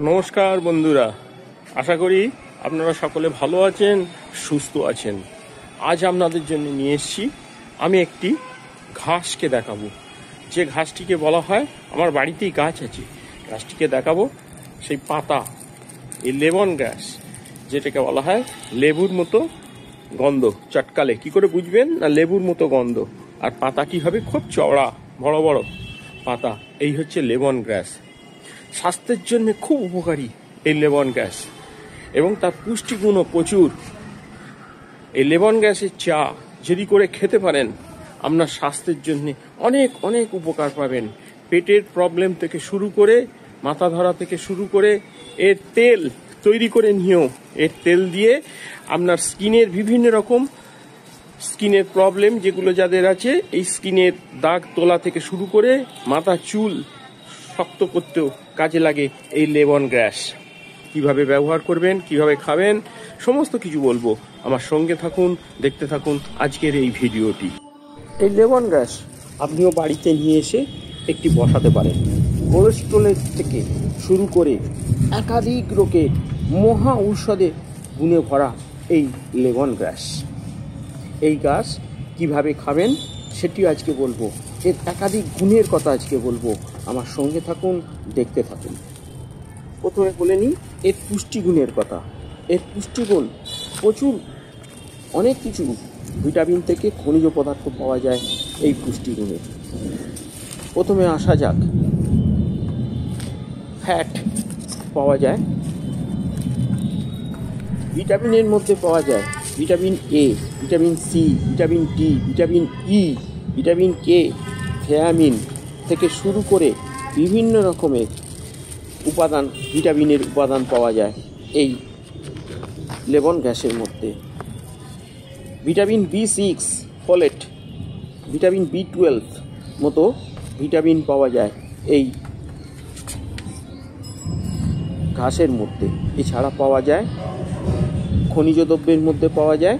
নমস্কার বন্ধুরা, আশা করি আপনারা সকলে ভালো আছেন, সুস্থ আছেন। আজ আপনাদের জন্য নিয়ে এসেছি আমি একটি ঘাসকে দেখাবো। যে ঘাসটিকে বলা হয়, আমার বাড়িতেই গাছ আছে, গাছটিকে দেখাবো সেই পাতা, এই লেমন গ্রাস, যেটাকে বলা হয় লেবুর মতো গন্ধ। চটকালে কি করে বুঝবেন না লেবুর মতো গন্ধ, আর পাতা কি হবে খুব চওড়া, বড় বড় পাতা। এই হচ্ছে লেমন গ্রাস। স্বাস্থ্যের জন্য খুব উপকারী এই লেমন গ্রাস, এবং তার পুষ্টিগুণও প্রচুর। এই লেমন গ্রাসের চা যদি করে খেতে পারেন, আপনার স্বাস্থ্যের জন্য অনেক অনেক উপকার পাবেন। পেটের প্রবলেম থেকে শুরু করে, মাথা ধরা থেকে শুরু করে, এর তেল তৈরি করে নিয়েও, এর তেল দিয়ে আপনার স্কিনের বিভিন্ন রকম স্কিনের প্রবলেম যেগুলো যাদের আছে, এই স্কিনের দাগ তোলা থেকে শুরু করে মাথা চুল শক্ত করতেও কাজে লাগে এই লেমন গ্রাস। কিভাবে ব্যবহার করবেন, কিভাবে খাবেন, সমস্ত কিছু বলবো। আমার সঙ্গে থাকুন, দেখতে থাকুন আজকের এই ভিডিওটি। এই লেমন গ্রাস আপনিও বাড়িতে নিয়ে এসে একটি বসাতে পারেন। কোলেস্ট্রলের থেকে শুরু করে একাধিক রোগের মহা ঔষধে গুণে ভরা এই লেমন গ্রাস। এই গাছ কিভাবে খাবেন সেটিও আজকে বলবো, এর একাধিক গুণের কথা আজকে বলবো। আমার সঙ্গে থাকুন, দেখতে থাকুন। প্রথমে বলে নিই এর পুষ্টিগুণের কথা। এর পুষ্টিগুণ প্রচুর, অনেক কিছু ভিটামিন থেকে খনিজ পদার্থ পাওয়া যায় এই পুষ্টিগুণে। প্রথমে আসা যাক, ফ্যাট পাওয়া যায়, ভিটামিনের মধ্যে পাওয়া যায় vitamin A, vitamin C, vitamin D, vitamin E, vitamin K, thiamine থেকে শুরু করে বিভিন্ন রকমের উপাদান, ভিটামিনের উপাদান পাওয়া যায় এই লেমন গ্রাসের মধ্যে। ভিটামিন বি6, ফোলেট, ভিটামিন বি12 মতো ভিটামিন পাওয়া যায় এই ঘাসের মধ্যে। এছাড়া পাওয়া যায় খনিজ দ্রব্যের মধ্যে পাওয়া যায়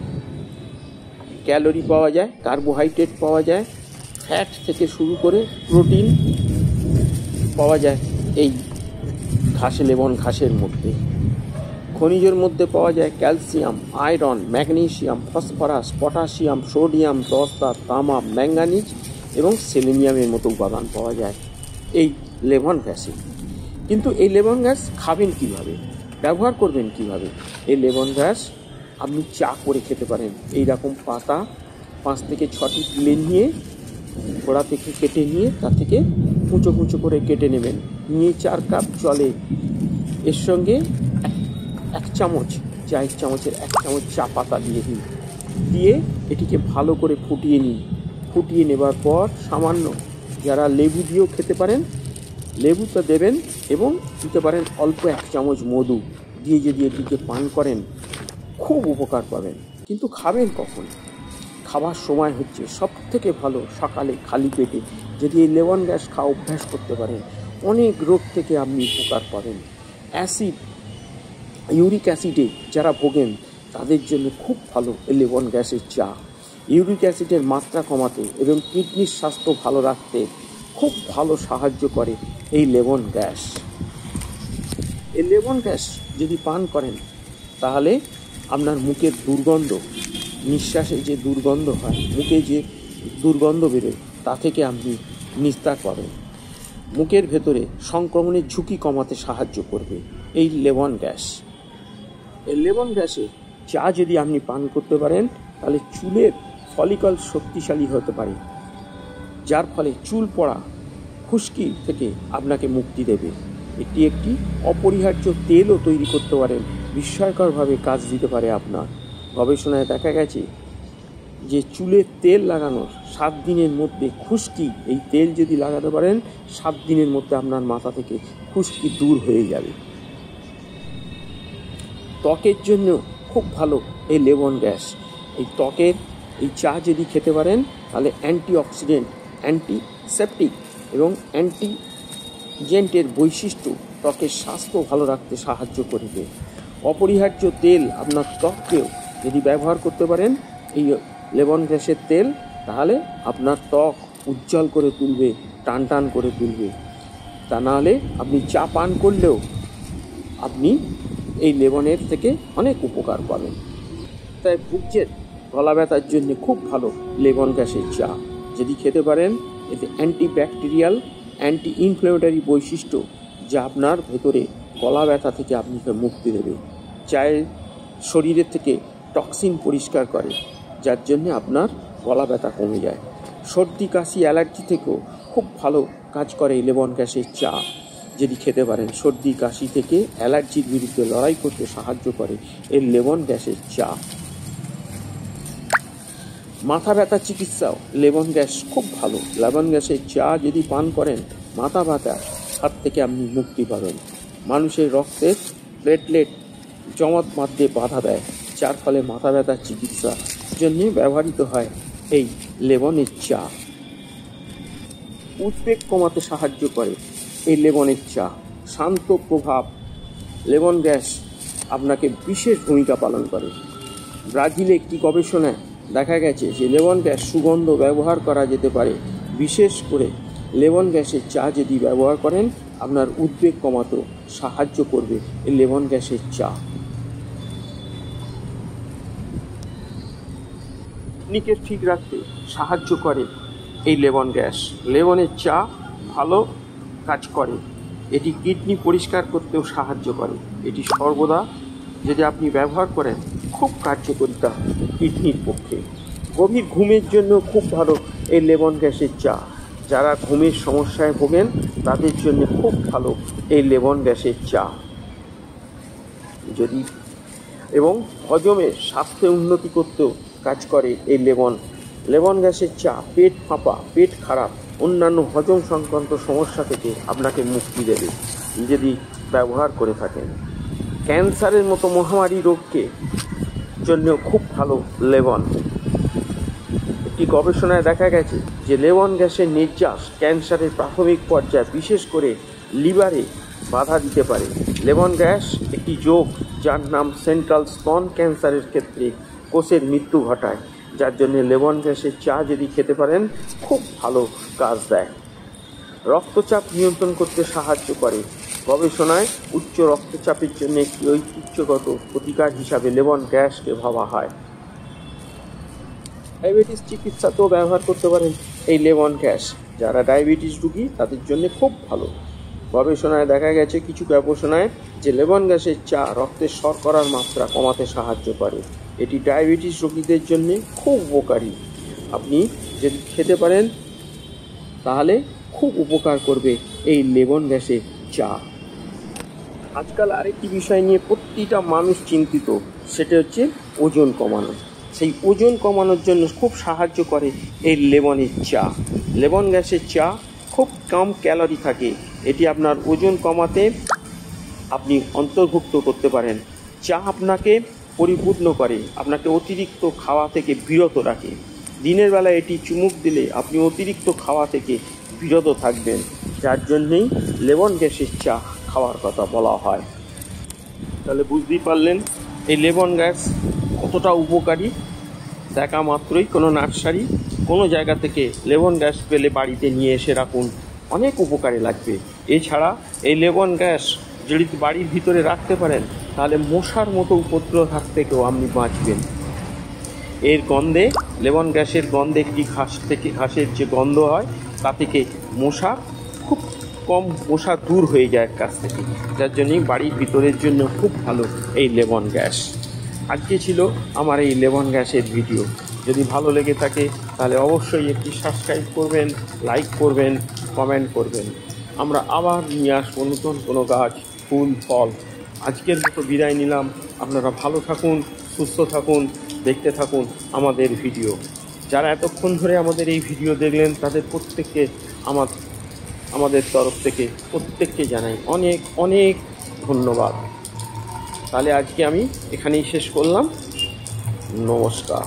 ক্যালোরি পাওয়া যায়, কার্বোহাইড্রেট পাওয়া যায়, ফ্যাট থেকে শুরু করে প্রোটিন পাওয়া যায় এই লেমন ঘাসের মধ্যে। খনিজের মধ্যে পাওয়া যায় calcium, iron, magnesium, phosphorus, potassium, sodium, দস্তা, তামা, ম্যাঙ্গানিজ এবং সেলেনিয়ামের মতো উপাদান পাওয়া যায় এই লেমন গ্রাসে। কিন্তু এই লেমন গ্রাস খাবেন কিভাবে, ব্যবহার করবেন কিভাবে? এই লেমন গ্রাস আপনি চা করে খেতে পারেন। এই রকম পাতা 5 থেকে 6টি তুলে নিয়ে, গোড়া থেকে কেটে নিয়ে, তার থেকে কুঁচো কুঁচো করে কেটে নেবেন, নিয়ে 4 কাপ জলে এর সঙ্গে 1 চামচ, চায়ের চামচের 1 চামচ চা পাতা দিয়ে দিন। দিয়ে এটিকে ভালো করে ফুটিয়ে নিন। ফুটিয়ে নেবার পর সামান্য, যারা লেবু দিয়েও খেতে পারেন লেবুটা দেবেন, এবং দিতে পারেন অল্প 1 চামচ মধু দিয়ে। যদি এটিকে পান করেন খুব উপকার পাবেন। কিন্তু খাবেন কখন? খাবার সময় হচ্ছে সব থেকে ভালো সকালে খালি পেটে। যদি এই লেমন গ্রাস খাওয়া অভ্যাস করতে পারেন, অনেক রোগ থেকে আপনি উপকার পাবেন। অ্যাসিড, ইউরিক অ্যাসিডে যারা ভোগেন তাদের জন্য খুব ভালো এই লেমন গ্রাসের চা। ইউরিক অ্যাসিডের মাত্রা কমাতে এবং কিডনির স্বাস্থ্য ভালো রাখতে খুব ভালো সাহায্য করে এই লেমন গ্রাস। এই লেমন গ্রাস যদি পান করেন, তাহলে আপনার মুখের দুর্গন্ধ, নিঃশ্বাসে যে দুর্গন্ধ হয়, মুখে যে দুর্গন্ধ বেরোয়, তা থেকে আপনি নিস্তার পাবেন। মুখের ভেতরে সংক্রমণের ঝুঁকি কমাতে সাহায্য করবে এই লেমন গ্রাস। এই লেমন গ্রাসে চা যদি আপনি পান করতে পারেন, তাহলে চুলের ফলিকল শক্তিশালী হতে পারে, যার ফলে চুল পড়া, খুশকি থেকে আপনাকে মুক্তি দেবে। এটি একটি অপরিহার্য তেলও তৈরি করতে পারেন, বিস্ময়করভাবে কাজ দিতে পারে আপনার। গবেষণায় দেখা গেছে যে চুলের তেল লাগানোর 7 দিনের মধ্যে খুশকি, এই তেল যদি লাগাতে পারেন 7 দিনের মধ্যে আপনার মাথা থেকে খুশকি দূর হয়ে যাবে। ত্বকের জন্য খুব ভালো এই লেমন গ্রাস। এই ত্বকের এই চা যদি খেতে পারেন, তাহলে অ্যান্টিঅক্সিডেন্ট, অ্যান্টিসেপটিক এবং অ্যান্টিজেন্টের বৈশিষ্ট্য ত্বকের স্বাস্থ্য ভালো রাখতে সাহায্য করবে। অপরিহার্য তেল আপনার ত্বককেও যদি ব্যবহার করতে পারেন এই লেমন গ্রাসের তেল, তাহলে আপনার ত্বক উজ্জ্বল করে তুলবে, টান টান করে তুলবে। তা নাহলে আপনি চা পান করলেও আপনি এই লেবনের থেকে অনেক উপকার পাবেন। তাই ভুগছেন গলা ব্যথার জন্য খুব ভালো লেমন গ্রাসের চা যদি খেতে পারেন, এতে অ্যান্টিব্যাকটেরিয়াল অ্যান্টি ইনফ্ল্যামেটরি বৈশিষ্ট্য যা আপনার ভেতরে গলা ব্যথা থেকে আপনাকে মুক্তি দেবে। চায়ের শরীরের থেকে টক্সিন পরিষ্কার করে, যার জন্য আপনার গলা ব্যথা কমে যায়। সর্দি কাশি অ্যালার্জি থেকেও খুব ভালো কাজ করে এই লেমন গ্রাসের চা যদি খেতে পারেন। সর্দি কাশি থেকে অ্যালার্জির বিরুদ্ধে লড়াই করতে সাহায্য করে এই লেমন গ্রাসের চা। মাথা ব্যথা চিকিৎসাও লেমন গ্যাস খুব ভালো। লেমন গ্যাসের চা যদি পান করেন, মাথা ব্যথার হাত থেকে আপনি মুক্তি পাবেন। মানুষের রক্তের প্লেটলেট জমাট বাঁধতে বাধা দেয়, যার ফলে মাথা ব্যথার চিকিৎসার জন্য ব্যবহৃত হয় এই লেমনের চা। উদ্বেগ কমাতে সাহায্য করে এই লেমনের চা। শান্ত প্রভাব লেমন গ্যাস আপনাকে বিশেষ ভূমিকা পালন করে। ব্রাজিলে একটি গবেষণায় দেখা গেছে যে লেমন গ্যাস সুগন্ধ ব্যবহার করা যেতে পারে। বিশেষ করে লেমন গ্যাসের চা যদি ব্যবহার করেন, আপনার উদ্বেগ কমাতেও সাহায্য করবে এই লেমন গ্যাসের চা। কিডনিকে ঠিক রাখতে সাহায্য করে এই লেমন গ্যাস। লেমনের চা ভালো কাজ করে, এটি কিডনি পরিষ্কার করতেও সাহায্য করে। এটি সর্বদা যদি আপনি ব্যবহার করেন খুব কার্যকরিতা কিডনির পক্ষে। গভীর ঘুমের জন্য খুব ভালো এই লেমন গ্যাসের চা। যারা ঘুমের সমস্যায় ভোগেন তাদের জন্য খুব ভালো এই লেমন গ্যাসের চা। যদি এবং হজমের স্বাস্থ্যে উন্নতি করতেও কাজ করে এই লেমন গ্যাসের চা। পেট ফাঁপা, পেট খারাপ, অন্যান্য হজম সংক্রান্ত সমস্যা থেকে আপনাকে মুক্তি দেবে যদি ব্যবহার করে থাকেন। ক্যান্সারের মতো মহামারী রোগকে জন্য খুব ভালো লেমন। একটি গবেষণায় দেখা গেছে যে লেমন গ্যাসের নির্যাস ক্যান্সারের প্রাথমিক পর্যায়ে, বিশেষ করে লিভারে বাধা দিতে পারে। লেমন গ্যাস একটি যোগ যার নাম সেন্ট্রাল স্তন ক্যান্সারের ক্ষেত্রে কোষের মৃত্যু ঘটায়, যার জন্য লেমন গ্যাসের চা যদি খেতে পারেন খুব ভালো কাজ দেয়। রক্তচাপ নিয়ন্ত্রণ করতে সাহায্য করে। গবেষণায় উচ্চ রক্তচাপের জন্য একটি ঐতিহ্যগত প্রতিকার হিসাবে লেমন গ্যাসকে ভাবা হয়। ডায়াবেটিস চিকিৎসাতেও ব্যবহার করতে পারেন এই লেমন গ্যাস। যারা ডায়াবেটিস রোগী তাদের জন্য খুব ভালো। গবেষণায় দেখা গেছে কিছু গবেষণায় যে লেমন গ্যাসের চা রক্তের শর্করার মাত্রা কমাতে সাহায্য করে। এটি ডায়াবেটিস রোগীদের জন্য খুব উপকারী। আপনি যদি খেতে পারেন তাহলে খুব উপকার করবে এই লেমন গ্যাসের চা। আজকাল আরেকটি বিষয় নিয়ে প্রতিটা মানুষ চিন্তিত, সেটা হচ্ছে ওজন কমানো। সেই ওজন কমানোর জন্য খুব সাহায্য করে এই লেমনের চা। লেমন গ্যাসের চা খুব কম ক্যালোরি থাকে। এটি আপনার ওজন কমাতে আপনি অন্তর্ভুক্ত করতে পারেন। চা আপনাকে পরিপূর্ণ করে, আপনাকে অতিরিক্ত খাওয়া থেকে বিরত রাখে। দিনের বেলা এটি চুমুক দিলে আপনি অতিরিক্ত খাওয়া থেকে বিরত থাকবেন, যার জন্যেই লেমন গ্যাসের চা খাওয়ার কথা বলা হয়। তাহলে বুঝতেই পারলেন এই লেমন গ্যাস কতটা উপকারী। দেখা মাত্রই কোনো নার্সারি কোনো জায়গা থেকে লেমন গ্যাস পেলে বাড়িতে নিয়ে এসে রাখুন, অনেক উপকারে লাগবে। এছাড়া এই লেমন গ্যাস যদি বাড়ির ভিতরে রাখতে পারেন তাহলে মশার মতো উপদ্রব হাত থেকেও আপনি বাঁচবেন। এর গন্ধে, লেমন গ্যাসের গন্ধে একটি ঘাসের যে গন্ধ হয় তা থেকে মশা খুব কম দূর হয়ে যায় কাছ থেকে, যার জন্যই বাড়ির ভিতরের জন্য খুব ভালো এই লেমন গ্যাস। আজকে ছিল আমার এই লেমন গ্যাসের ভিডিও। যদি ভালো লেগে থাকে তাহলে অবশ্যই একটি সাবস্ক্রাইব করবেন, লাইক করবেন, কমেন্ট করবেন। আমরা আবার নিয়ে আসবো নতুন কোনো গাছ, ফুল, ফল। আজকের মতো বিদায় নিলাম। আপনারা ভালো থাকুন, সুস্থ থাকুন, দেখতে থাকুন আমাদের ভিডিও। যারা এতক্ষণ ধরে আমাদের এই ভিডিও দেখলেন তাদের প্রত্যেককে আমাদের তরফ থেকে প্রত্যেককে জানাই অনেক অনেক ধন্যবাদ। তাহলে আজকে আমি এখানেই শেষ করলাম। নমস্কার।